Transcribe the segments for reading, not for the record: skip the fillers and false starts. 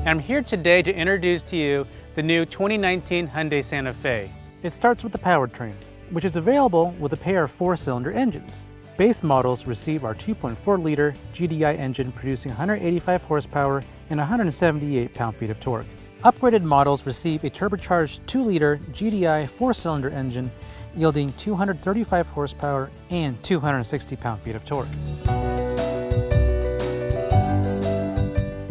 I'm here today to introduce to you the new 2019 Hyundai Santa Fe. It starts with the powertrain, which is available with a pair of 4-cylinder engines. Base models receive our 2.4-liter GDI engine producing 185 horsepower and 178 pound-feet of torque. Upgraded models receive a turbocharged 2-liter GDI 4-cylinder engine yielding 235 horsepower and 260 pound-feet of torque.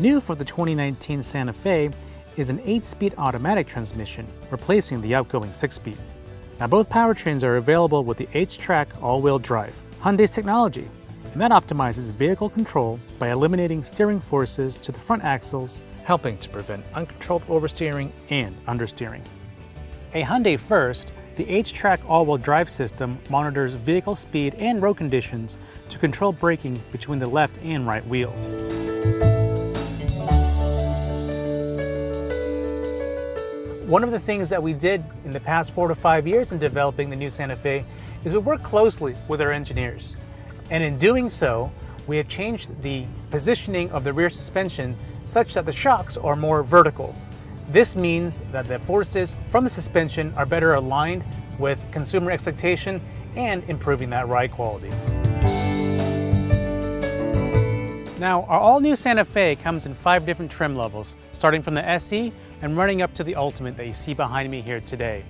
New for the 2019 Santa Fe is an 8-speed automatic transmission, replacing the outgoing 6-speed. Now both powertrains are available with the H-Track all-wheel drive, Hyundai's technology, and that optimizes vehicle control by eliminating steering forces to the front axles, helping to prevent uncontrolled oversteering and understeering. A Hyundai first, the H-Track all-wheel drive system monitors vehicle speed and road conditions to control braking between the left and right wheels. One of the things that we did in the past 4 to 5 years in developing the new Santa Fe is we worked closely with our engineers. And in doing so, we have changed the positioning of the rear suspension such that the shocks are more vertical. This means that the forces from the suspension are better aligned with consumer expectation and improving that ride quality. Now, our all-new Santa Fe comes in 5 different trim levels, starting from the SE and running up to the Ultimate that you see behind me here today.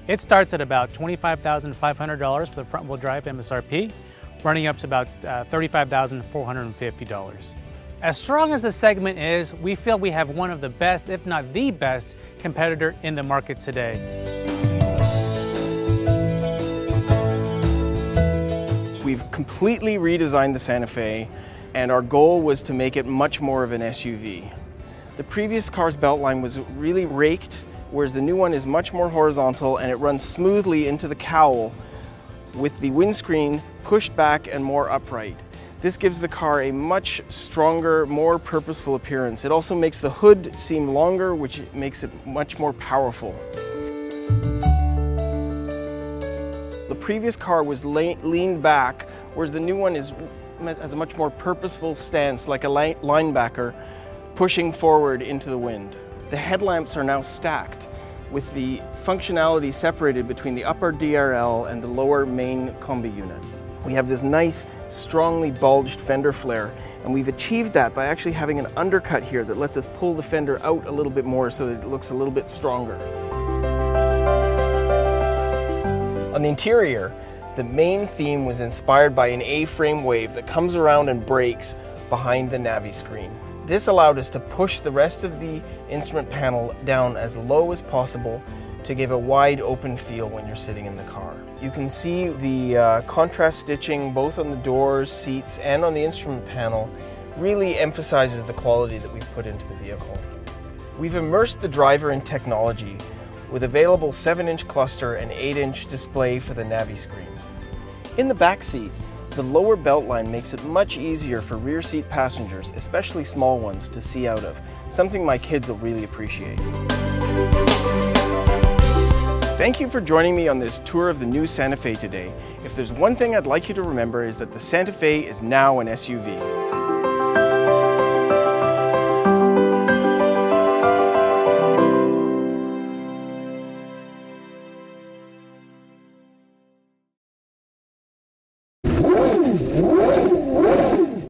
It starts at about $25,500 for the front-wheel drive MSRP, running up to about $35,450. As strong as the segment is, we feel we have one of the best, if not the best, competitor in the market today. We've completely redesigned the Santa Fe, and our goal was to make it much more of an SUV. The previous car's beltline was really raked, whereas the new one is much more horizontal and it runs smoothly into the cowl with the windscreen pushed back and more upright. This gives the car a much stronger, more purposeful appearance. It also makes the hood seem longer, which makes it much more powerful. The previous car was leaned back, whereas the new one has a much more purposeful stance, like a linebacker, pushing forward into the wind. The headlamps are now stacked, with the functionality separated between the upper DRL and the lower main combi unit. We have this nice, strongly bulged fender flare, and we've achieved that by actually having an undercut here that lets us pull the fender out a little bit more so that it looks a little bit stronger. On the interior, the main theme was inspired by an A-frame wave that comes around and breaks behind the Navi screen. This allowed us to push the rest of the instrument panel down as low as possible to give a wide open feel when you're sitting in the car. You can see the contrast stitching both on the doors, seats, and on the instrument panel really emphasizes the quality that we've put into the vehicle. We've immersed the driver in technology with available 7-inch cluster and 8-inch display for the Navi screen. In the back seat, the lower beltline makes it much easier for rear seat passengers, especially small ones, to see out of, something my kids will really appreciate. Thank you for joining me on this tour of the new Santa Fe today. If there's one thing I'd like you to remember is that the Santa Fe is now an SUV.